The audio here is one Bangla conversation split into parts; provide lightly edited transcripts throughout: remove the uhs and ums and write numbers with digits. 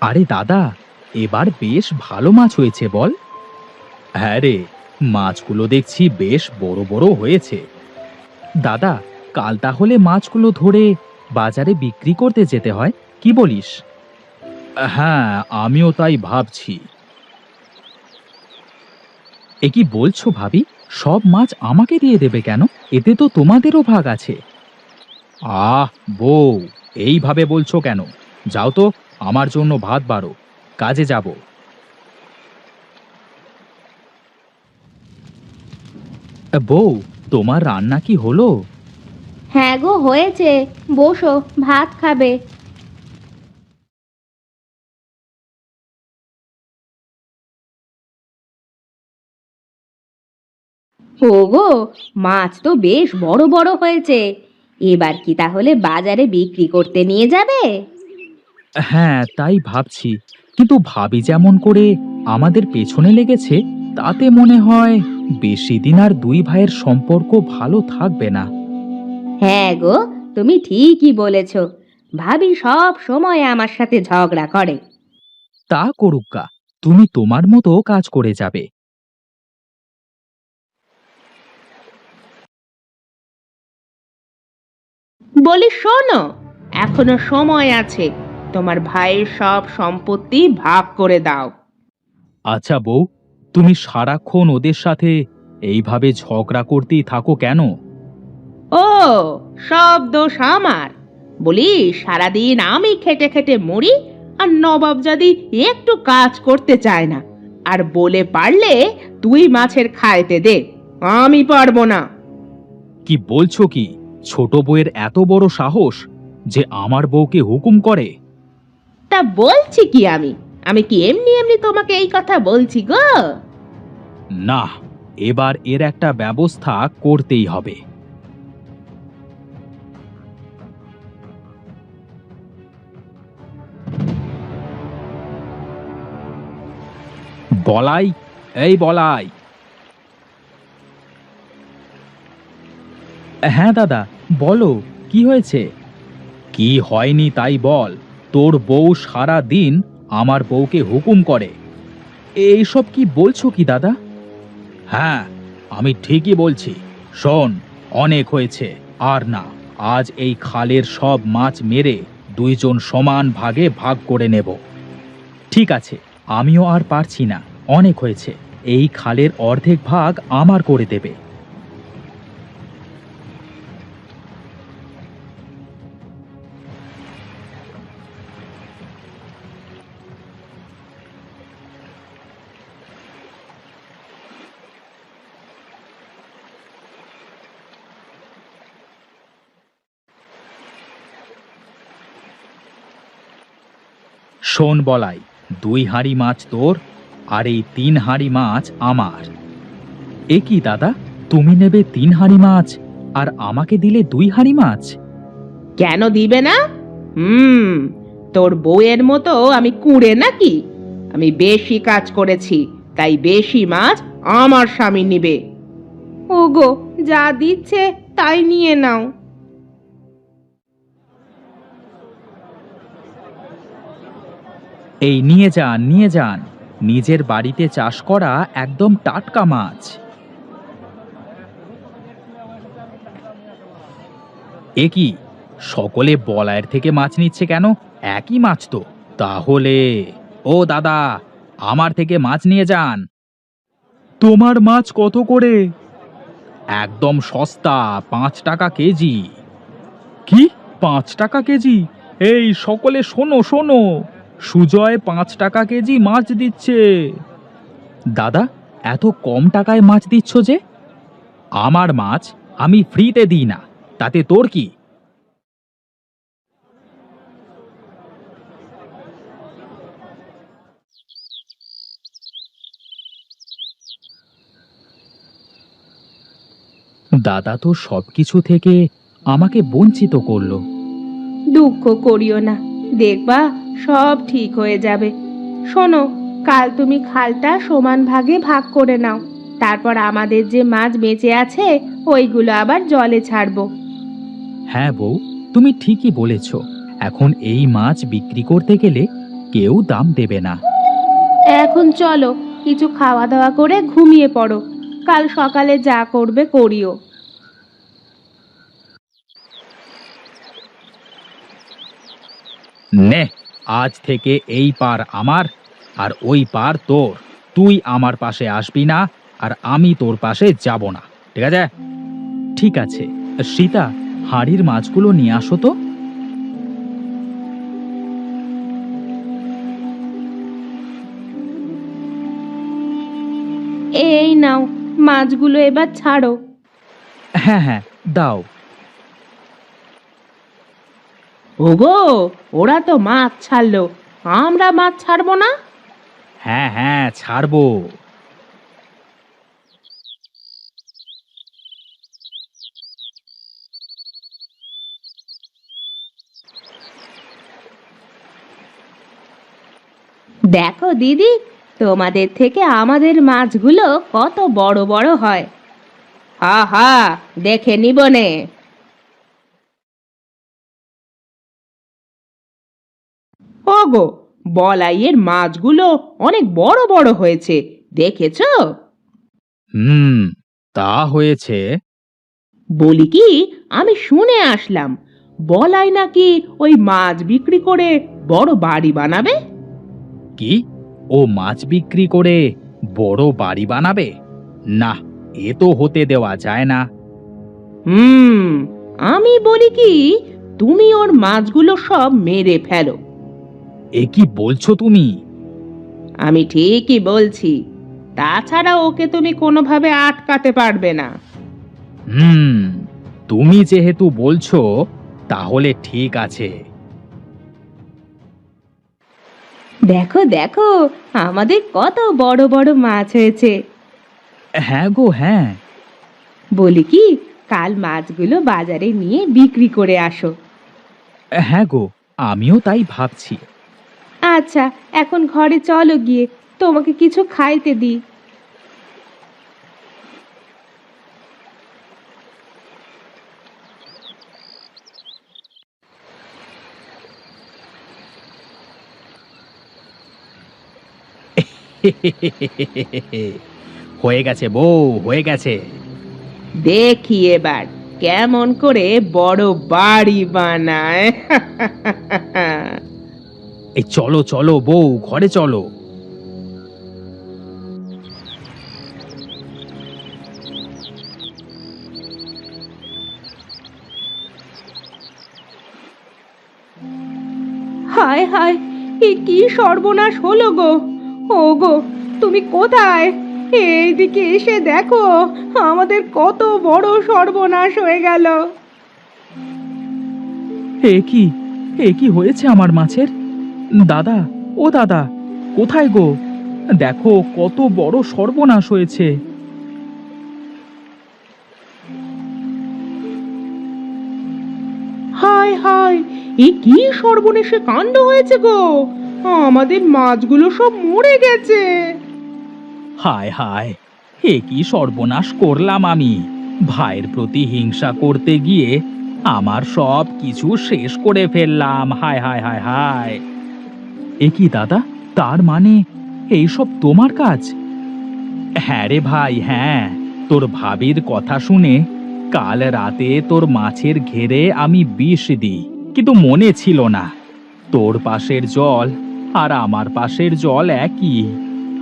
আরে দাদা, এবার বেশ ভালো মাছ হয়েছে বল। হ্যাঁ রে, মাছগুলো দেখছি বেশ বড় বড় হয়েছে। দাদা, কাল তাহলে মাছগুলো ধরে বাজারে বিক্রি করতে যেতে হয়, কি বলিস? হ্যাঁ, আমিও তাই ভাবছি। এ কি বলছো ভাবি? সব মাছ আমাকে দিয়ে দেবে কেন? এতে তো তোমাদেরও ভাগ আছে। আহ বউ, এইভাবে বলছো কেন? যাও তো, আমার জন্য ভাত বাড়ো, কাজে যাব। বউ, তোমার রান্না কি হলো? হ্যাঁ গো, হয়েছে। বসো, ভাত খাবে। ওগো, মাছ তো বেশ বড় বড় হয়েছে। এবার কি তাহলে বাজারে বিক্রি করতে নিয়ে যাবে? হ্যাঁ, তাই ভাবছি। কিন্তু ভাবি যেমন করে আমাদের পেছনে লেগেছে, তাতে মনে হয় বেশি দিন আর দুই ভাইয়ের সম্পর্ক ভালো থাকবে না। হ্যাঁ গো, তুমি ঠিকই বলেছ। ভাবি সব সময় আমার সাথে ঝগড়া করে। তা করুক্কা, তুমি তোমার মতো কাজ করে যাবে। বলি শোনো, এখনো সময় আছে। তোমার ভাইয়ের সব সম্পত্তি ভাগ করে দাও। আচ্ছা বউ, তুমি সারাক্ষণ ওদের সাথে এইভাবে ঝগড়া করতেই থাকো কেন? ও, সব দোষ আমার। বলি, সারাদিন আমি খেটে খেটে মরি, আর নবাবজাদি একটু কাজ করতে চায় না। আর বলে পারলে তুই মাছের খাইতে দে, আমি পারবো না। কি বলছো কি? ছোট বউয়ের এত বড় সাহস যে আমার বউকে হুকুম করে? তা বলছি কি, আমি আমি কি এমনি এমনি তোমাকে এই কথা বলছি গো? না, এবার এর একটা ব্যবস্থা করতেই হবে। বলাই, এই বলাই। হ্যাঁ দাদা, বলো, কি হয়েছে? কি হয়নি তাই বল। তোর বউ সারা দিন আমার বউকে হুকুম করে। এইসব কি বলছো কি দাদা? হ্যাঁ, আমি ঠিকই বলছি। শোন, অনেক হয়েছে, আর না। আজ এই খালের সব মাছ মেরে দুইজন সমান ভাগে ভাগ করে নেব। ঠিক আছে, আমিও আর পারছি না, অনেক হয়েছে। এই খালের অর্ধেক ভাগ আমার করে দেবে। শোন বলাই, দুই হাঁড়ি মাছ তোর, আর এই তিন হাঁড়ি মাছ আমার। এ কি দাদা, তুমি নেবে তিন হাঁড়ি মাছ আর আমাকে দিলে দুই হাঁড়ি মাছ? কেন দিবে না? হুম, তোর বউয়ের মতো আমি কুঁড়ে নাকি? আমি বেশি কাজ করেছি, তাই বেশি মাছ আমার স্বামী নিবে। ওগো, যা দিচ্ছে তাই নিয়ে নাও। এই নিয়ে যান, নিয়ে যান। নিজের বাড়িতে চাষ করা একদম টাটকা মাছ। এ কি, সকলে বলায়ের থেকে মাছ নিচ্ছে কেন? একই মাছ তো। তাহলে ও দাদা, আমার থেকে মাছ নিয়ে যান। তোমার মাছ কত করে? একদম সস্তা, 5 টাকা কেজি। কি, 5 টাকা কেজি? এই সকলে শোনো শোনো, সুজয় 5 টাকা কেজি মাছ দিচ্ছে। দাদা, এত কম টাকায় মাছ দিচ্ছ যে? আমার মাছ আমি ফ্রিতে দিই না, তাতে তোর কি? দাদা তো সবকিছু থেকে আমাকে বঞ্চিত করলো। দুঃখ করিও না, দেখবা সব ঠিক হয়ে যাবে। শোনো, কাল তুমি খালটা সমান ভাগে ভাগ করে নাও। তারপর আমাদের যে মাছ বেঁচে আছে ওইগুলো আবার জলে ছাড়বো। হ্যাঁ বউ, তুমি ঠিকই বলেছ। এখন এই মাছ বিক্রি করতে গেলে কেউ দাম দেবে না। এখন চলো, কিছু খাওয়া দাওয়া করে ঘুমিয়ে পড়ো। কাল সকালে যা করবে করিও। নে, আজ থেকে এই পার আমার আর ওই পার তোর। তুই আমার পাশে আসবি না আর আমি তোর পাশে যাব না, ঠিক আছে? ঠিক আছে। সীতা, হাঁড়ির মাছগুলো নিয়ে আসো তো। এই নাও, মাছগুলো এবার ছাড়ো। হ্যাঁ হ্যাঁ, দাও। ওগো, ওরা তো মাছ ছাড়লো, আমরা মাছ ছাড়বো না? হ্যাঁ হ্যাঁ, ছাড়বো। দেখো দিদি, তোমাদের থেকে আমাদের মাছগুলো কত বড় বড় হয়। হা হা, দেখে নিবনে। ওগো, বলাইয়ের মাছগুলো অনেক বড় বড় হয়েছে, দেখেছো? হুম, তা হয়েছে। বলি কি, আমি শুনে আসলাম বলাই নাকি ওই মাছ বিক্রি করে বড় বাড়ি বানাবে। কি? ও মাছ বিক্রি করে বড় বাড়ি বানাবে? না, এ তো হতে দেওয়া যায় না। হুম, আমি বলি কি, তুমি ওর মাছগুলো সব মেরে ফেলো। এ কি বলছো তুমি? আমি ঠিকই বলছি, তাছাড়া ওকে তুমি কোনোভাবে আটকাতে পারবে না। হুম, তুমি যেহেতু বলছো তাহলে ঠিক আছে। দেখো দেখো, আমাদের কত বড় বড় মাছ হয়েছে। হ্যাঁ গো, হ্যাঁ। বলি কি, কাল মাছগুলো বাজারে নিয়ে বিক্রি করে আসো। হ্যাঁ গো, আমিও তাই ভাবছি। আচ্ছা, এখন ঘরে চলো, গিয়ে তোমাকে কিছু খাইতে দিই। হয়ে গেছে বউ, হয়ে গেছে। দেখি এবার কেমন করে বড় বাড়ি বানায়। এই চলো চলো বউ, ঘরে চলো। হায় হায়, এ কি সর্বনাশ হলো গো! ও গো, তুমি কোথায়? এইদিকে এসে দেখো, আমাদের কত বড় সর্বনাশ হয়ে গেল। এ কি, এ কি হয়েছে আমার মাছের? দাদা, ও দাদা, কোথায় গো? দেখো কত বড় সর্বনাশ হয়েছে। হায় হায়, এ কি সর্বনেশে কাণ্ড হয়েছে গো! আমাদের মাছগুলো সব মরে গেছে। হায় হায়, এ কি সর্বনাশ করলাম আমি! ভাইয়ের প্রতি হিংসা করতে গিয়ে আমার সব কিছু শেষ করে ফেললাম। হায় হায় হায় হায়! এ কি দাদা, তার মানে এইসব তোমার কাজ? হ্যাঁ রে ভাই, হ্যাঁ। তোর ভাবির কথা শুনে কাল রাতে তোর মাছের ঘেরে আমি বিষ দিই, কিন্তু মনে ছিল না তোর পাশের জল আর আমার পাশের জল একই।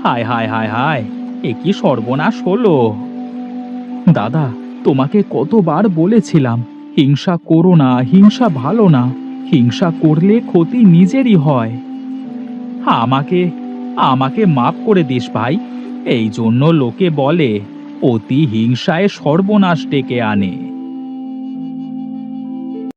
হায় হায় হায় হায়, এ কি সর্বনাশ হলো! দাদা, তোমাকে কতবার বলেছিলাম হিংসা করো না, হিংসা ভালো না, হিংসা করলে ক্ষতি নিজেরই হয়। আমাকে আমাকে মাফ করে দিস ভাই। এই জন্য লোকে বলে অতি হিংসায় সর্বনাশ ডেকে আনে।